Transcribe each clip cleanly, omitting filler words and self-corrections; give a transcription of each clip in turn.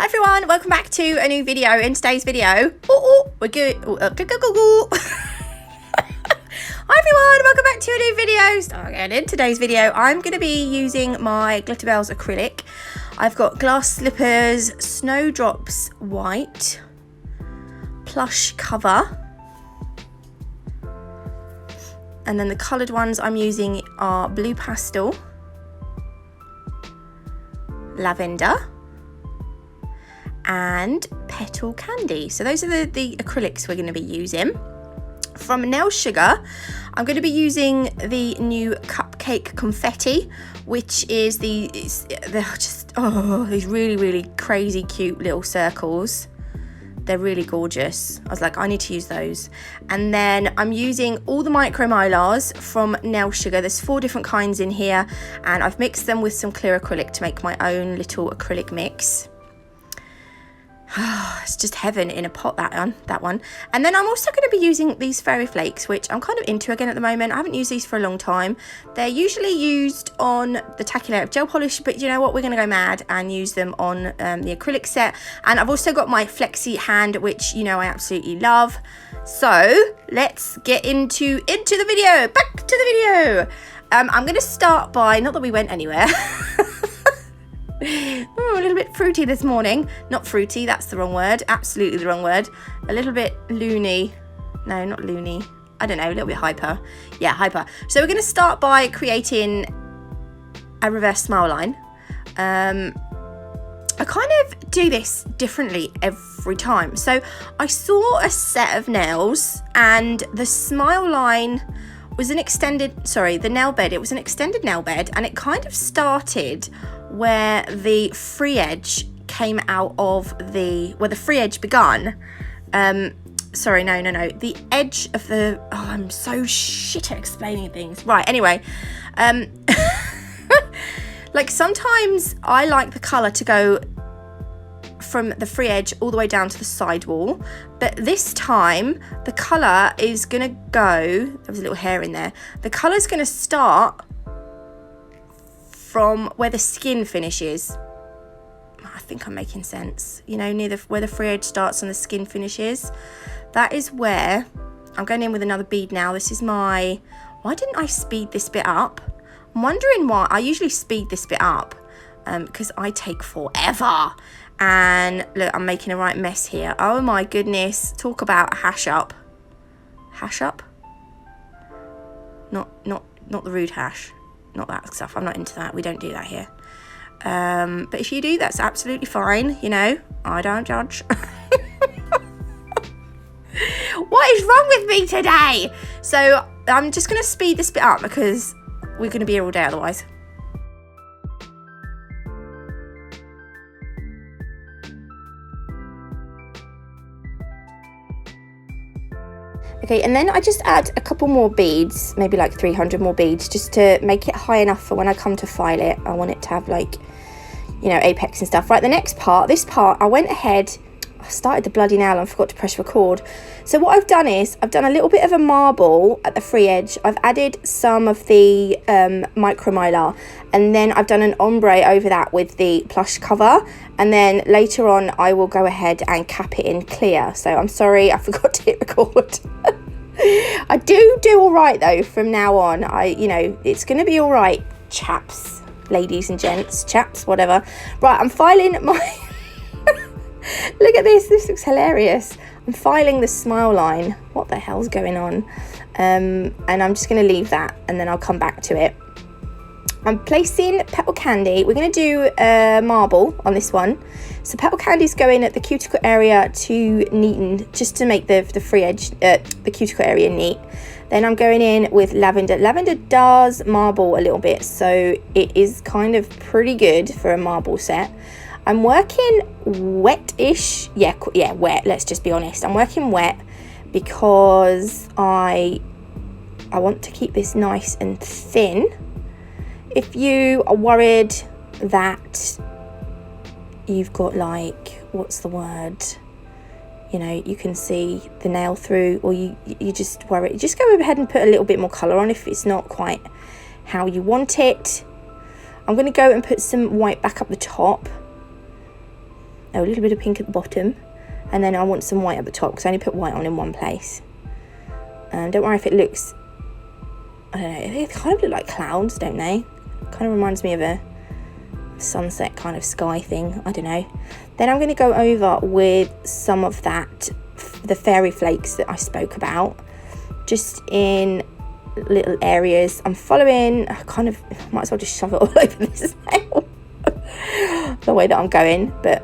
Hi everyone, welcome back to a new video. In today's video, we're good. Hi everyone, welcome back to a new video. So again, in today's video, I'm going to be using my Glitterbels acrylic. I've got glass slippers, snowdrops white, plush cover, and then the coloured ones I'm using are blue pastel, lavender, and petal candy. So those are the acrylics we're going to be using. From Nail Sugar, I'm going to be using the new cupcake confetti, which is these really crazy cute little circles. They're really gorgeous. I was like, I need to use those. And then I'm using all the micro mylars from Nail Sugar. There's 4 different kinds in here, and I've mixed them with some clear acrylic to make my own little acrylic mix. It's just heaven in a pot, that one. And then I'm also going to be using these fairy flakes, which I'm kind of into again at the moment. I haven't used these for a long time. They're usually used on the tacky layer of gel polish, but you know what, we're going to go mad and use them on the acrylic set. And I've also got my flexi hand, which you know I absolutely love. So let's get into the video. Back to the video. I'm going to start by, not that we went anywhere. A little bit fruity this morning. Not fruity, that's the wrong word. Absolutely the wrong word. A little bit loony. No, not loony. I don't know, a little bit hyper. Yeah, hyper. So we're going to start by creating a reverse smile line. I kind of do this differently every time. So I saw a set of nails and the smile line was an extended, the nail bed. It was an extended nail bed, and it kind of started where the free edge came out of where the free edge begun. The edge of the, I'm so shit at explaining things. Right, anyway, like sometimes I like the colour to go from the free edge all the way down to the side wall, but this time the colour is gonna go, there was a little hair in there, the colour's gonna start from where the skin finishes. I think I'm making sense, you know, near where the free edge starts and the skin finishes. That is where I'm going in with another bead now. This is why didn't I speed this bit up? I'm wondering why. I usually speed this bit up because I take forever. And look, I'm making a right mess here. Oh my goodness, talk about a hash up. Hash up? Not the rude hash. Not that stuff. I'm not into that. We don't do that here. But if you do, that's absolutely fine. You know, I don't judge. What is wrong with me today? So I'm just going to speed this bit up because we're going to be here all day otherwise. Okay, and then I just add a couple more beads, maybe like 300 more beads, just to make it high enough for when I come to file it. I want it to have like, you know, apex and stuff. Right, the next part, this part, I went ahead, I started the bloody nail and forgot to press record. So what I've done is, I've done a little bit of a marble at the free edge. I've added some of the micro mylar, and then I've done an ombre over that with the plush cover. And then later on, I will go ahead and cap it in clear. So I'm sorry, I forgot to hit record. I do all right though from now on. It's going to be all right, chaps, ladies and gents, chaps, whatever. Right, I'm filing my... Look at this looks hilarious. I'm filing the smile line. What the hell's going on? And I'm just going to leave that, and then I'll come back to it. I'm placing petal candy. We're going to do a marble on this one. So petal candy's going at the cuticle area to neaten, just to make the free edge, the cuticle area neat. Then I'm going in with lavender. Lavender does marble a little bit, so it is kind of pretty good for a marble set. I'm working wet-ish. Yeah, wet. Let's just be honest. I'm working wet because I want to keep this nice and thin. If you are worried that you've got like, what's the word? You know, you can see the nail through, or you just worry, just go ahead and put a little bit more colour on if it's not quite how you want it. I'm going to go and put some white back up the top. a little bit of pink at the bottom, and then I want some white at the top because I only put white on in one place. Don't worry if it looks, I don't know, they kind of look like clouds, don't they? Kind of reminds me of a sunset kind of sky thing, I don't know. Then I'm going to go over with some of that, the fairy flakes that I spoke about, just in little areas. I'm following, I kind of might as well just shove it all over this nail the way that I'm going, but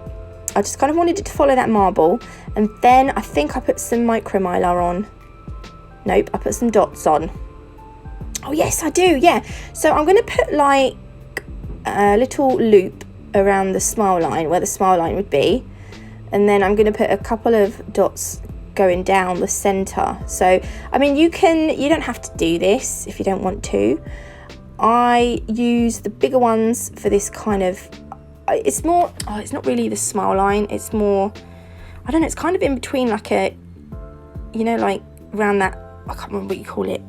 I just kind of wanted it to follow that marble. And then I think I put some micro mylar on. Nope, I put some dots on. Oh yes, I do, yeah. So I'm going to put like a little loop around the smile line, where the smile line would be, and then I'm going to put a couple of dots going down the center. So I mean, you don't have to do this if you don't want to. I use the bigger ones for this kind of, it's more, oh, it's not really the smile line, it's more, I don't know, it's kind of in between, like a, you know, like around that, I can't remember what you call it.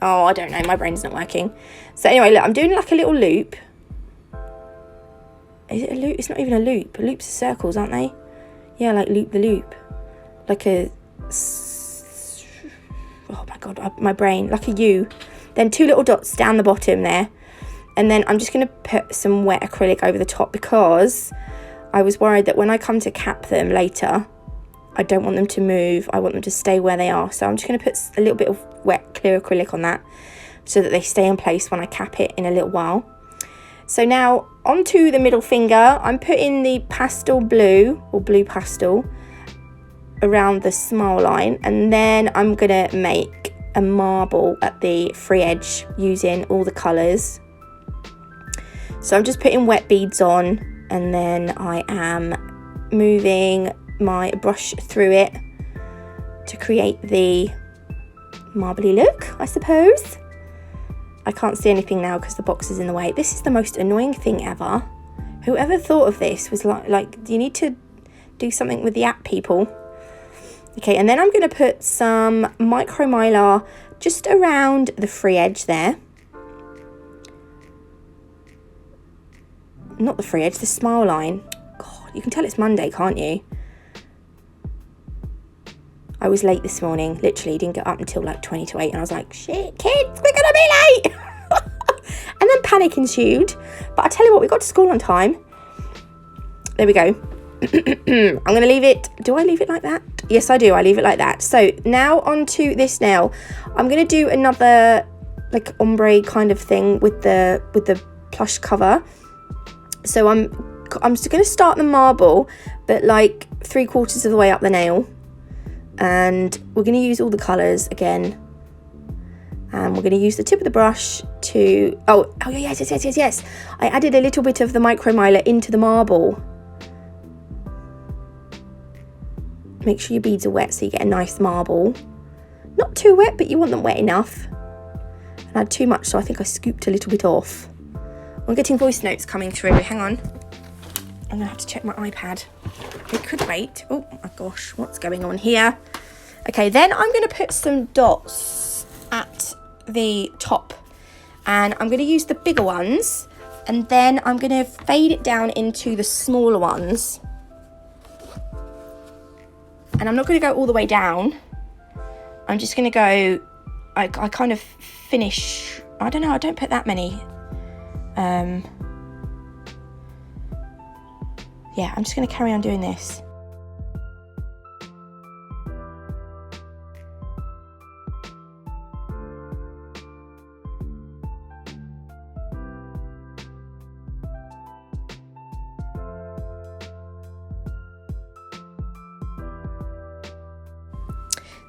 Oh, I don't know, my brain's not working. So anyway, look, I'm doing like a little loop. Is it a loop? It's not even a loop. Loops are circles, aren't they? Yeah, like loop the loop. Like a, oh my God, my brain, like a U. Then 2 little dots down the bottom there. And then I'm just going to put some wet acrylic over the top, because I was worried that when I come to cap them later, I don't want them to move. I want them to stay where they are. So I'm just going to put a little bit of wet clear acrylic on that so that they stay in place when I cap it in a little while. So now onto the middle finger, I'm putting the pastel blue, or blue pastel, around the smile line. And then I'm going to make a marble at the free edge using all the colours. So I'm just putting wet beads on, and then I am moving my brush through it to create the marbly look, I suppose. I can't see anything now because the box is in the way. This is the most annoying thing ever. Whoever thought of this was like, you need to do something with the app, people. Okay, and then I'm going to put some micro mylar just around the free edge there. Not the free edge, the smile line. God, you can tell it's Monday, can't you? I was late this morning, literally didn't get up until like 20 to 8, and I was like, shit, kids, we're gonna be late. And then panic ensued, but I tell you what, we got to school on time. There we go. I'm gonna leave it, do I leave it like that? Yes, I do, I leave it like that. So now onto this nail. I'm gonna do another like ombre kind of thing with the plush cover. So I'm just gonna start the marble, but like 3/4 of the way up the nail. And we're going to use all the colours again, and we're going to use the tip of the brush to, oh yes, I added a little bit of the micro mylar into the marble. Make sure your beads are wet so you get a nice marble. Not too wet, but you want them wet enough. And I had too much, so I think I scooped a little bit off. I'm getting voice notes coming through, hang on. I'm going to have to check my iPad. It could wait. Oh my gosh, what's going on here? Okay, then I'm going to put some dots at the top. And I'm going to use the bigger ones. And then I'm going to fade it down into the smaller ones. And I'm not going to go all the way down. I'm just going to go, I kind of finish, I don't know, I don't put that many. Yeah, I'm just going to carry on doing this.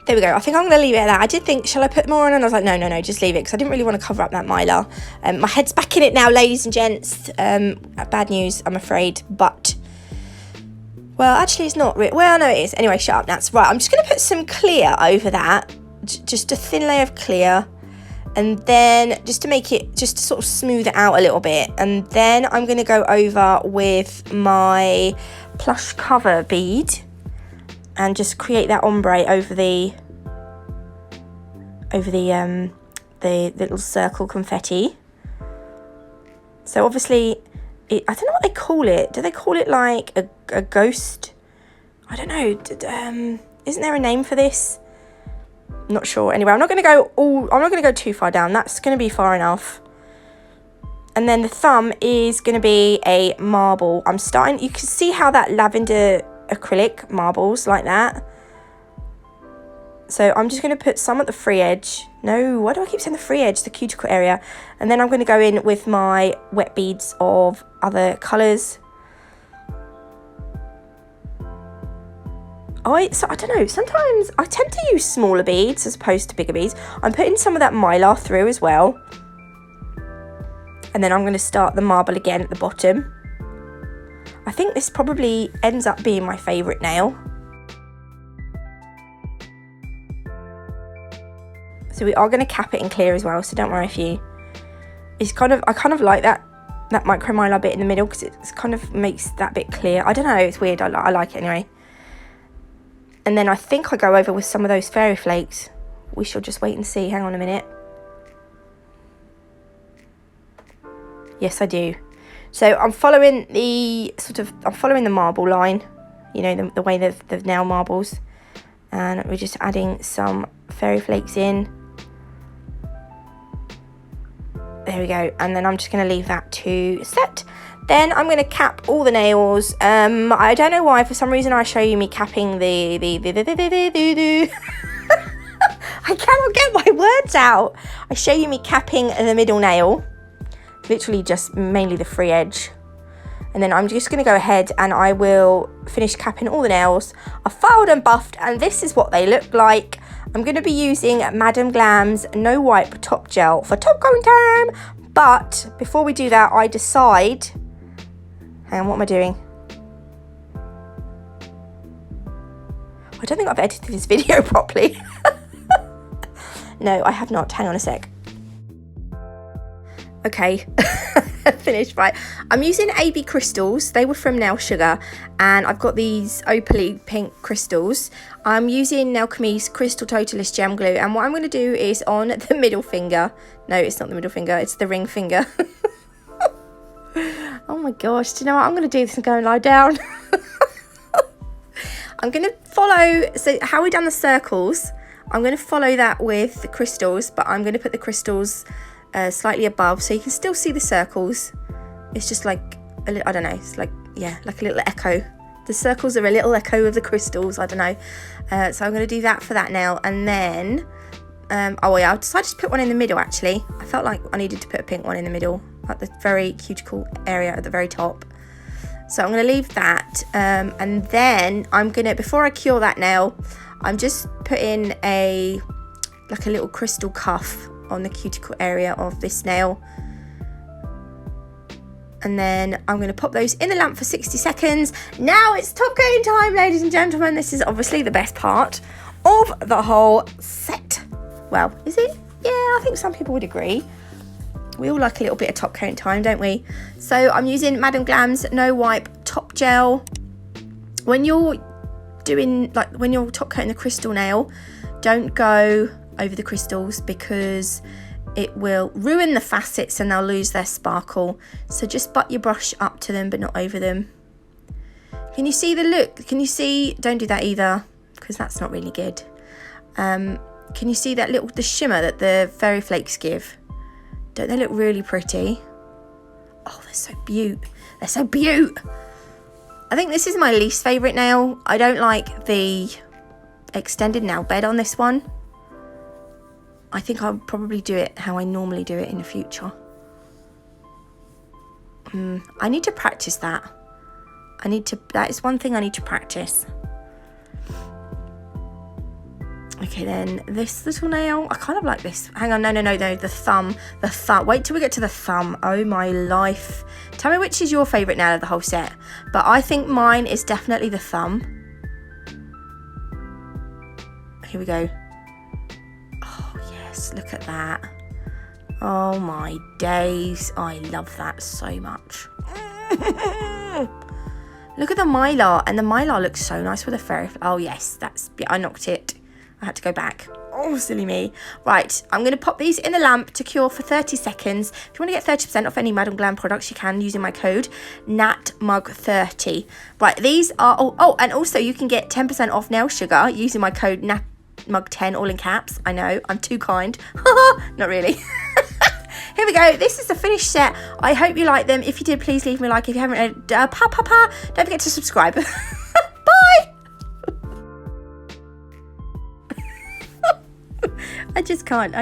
There we go. I think I'm going to leave it at that. I did think, shall I put more on? And I was like, no, just leave it, because I didn't really want to cover up that mylar. My head's back in it now, ladies and gents. Bad news, I'm afraid, but... Well, actually, it's not really... Well, no, it is. Anyway, shut up, Nats. Right, I'm just going to put some clear over that. Just a thin layer of clear. And then, just to make it... Just to sort of smooth it out a little bit. And then I'm going to go over with my plush cover bead. And just create that ombre over the little circle confetti. So obviously I don't know what they call it. Do they call it like a ghost? I don't know. Isn't there a name for this? I'm not sure. Anyway, I'm not going to go too far down. That's going to be far enough. And then the thumb is going to be a marble. You can see how that lavender acrylic marbles like that. So I'm just going to put some at the free edge. No, why do I keep saying the free edge? The cuticle area. And then I'm going to go in with my wet beads of other colours. I don't know, sometimes I tend to use smaller beads as opposed to bigger beads. I'm putting some of that mylar through as well. And then I'm going to start the marble again at the bottom. I think this probably ends up being my favourite nail. So we are going to cap it in clear as well, so don't worry if you... I kind of like that micro mylar bit in the middle because it kind of makes that bit clear. I don't know, it's weird, I like it anyway. And then I think I go over with some of those fairy flakes. We shall just wait and see. Hang on a minute. Yes, I do. So I'm following the marble line, you know, the way the nail marbles. And we're just adding some fairy flakes in. There we go. And then I'm just going to leave that to set. Then I'm going to cap all the nails. I don't know why, for some reason I show you me capping the I cannot get my words out. I show you me capping the middle nail. Literally just mainly the free edge. And then I'm just going to go ahead and I will finish capping all the nails. I filed and buffed and this is what they look like. I'm going to be using Madame Glam's No Wipe Top Gel for top coating time. But before we do that, I decide... Hang on, what am I doing? I don't think I've edited this video properly. No, I have not. Hang on a sec. Okay, finished. Right, I'm using AB crystals. They were from Nail Sugar, and I've got these opaly pink crystals. I'm using Alchemy's Crystal Totalist Gem Glue, and what I'm going to do is on the middle finger. No, it's not the middle finger, it's the ring finger. Oh my gosh, do you know what? I'm going to do this and go and lie down. I'm going to follow, so how we done the circles, I'm going to follow that with the crystals, but I'm going to put the crystals slightly above so you can still see the circles. It's just like, I don't know, it's like, yeah, like a little echo. The circles are a little echo of the crystals, I don't know. So I'm going to do that for that nail, and then, oh yeah, I decided to put one in the middle actually. I felt like I needed to put a pink one in the middle, at the very cuticle area at the very top. So I'm going to leave that, and then I'm going to, before I cure that nail, I'm just putting like a little crystal cuff on the cuticle area of this nail. And then I'm going to pop those in the lamp for 60 seconds. Now it's top coating time, ladies and gentlemen. This is obviously the best part of the whole set. Well, is it? Yeah, I think some people would agree. We all like a little bit of top coating time, don't we? So I'm using Madame Glam's No Wipe Top Gel. When you're doing, like, when you're top coating the crystal nail, don't go over the crystals because it will ruin the facets and they'll lose their sparkle. So just butt your brush up to them but not over them. Can you see the look? Can you see? Don't do that either because that's not really good. Can you see that the shimmer that the fairy flakes give? Don't they look really pretty? Oh, they're so beaut. They're so beaut. I think this is my least favourite nail. I don't like the extended nail bed on this one. I think I'll probably do it how I normally do it in the future. I need to practice that. That is one thing I need to practice. Okay, then this little nail, I kind of like this. Hang on, no, the thumb. Wait till we get to the thumb. Oh my life. Tell me which is your favourite nail of the whole set. But I think mine is definitely the thumb. Here we go. Oh yes, look at that. Oh my days. I love that so much. Look at the mylar, and the mylar looks so nice with the fairy. Oh yes, I knocked it. I had to go back. Oh, silly me. Right, I'm going to pop these in a lamp to cure for 30 seconds. If you want to get 30% off any Madam Glam products, you can using my code NATMUG30. Right, these are... Oh, and also you can get 10% off nail sugar using my code NATMUG10, all in caps. I know, I'm too kind. Not really. Here we go. This is the finished set. I hope you like them. If you did, please leave me a like. If you haven't, don't forget to subscribe. Bye. I just can't.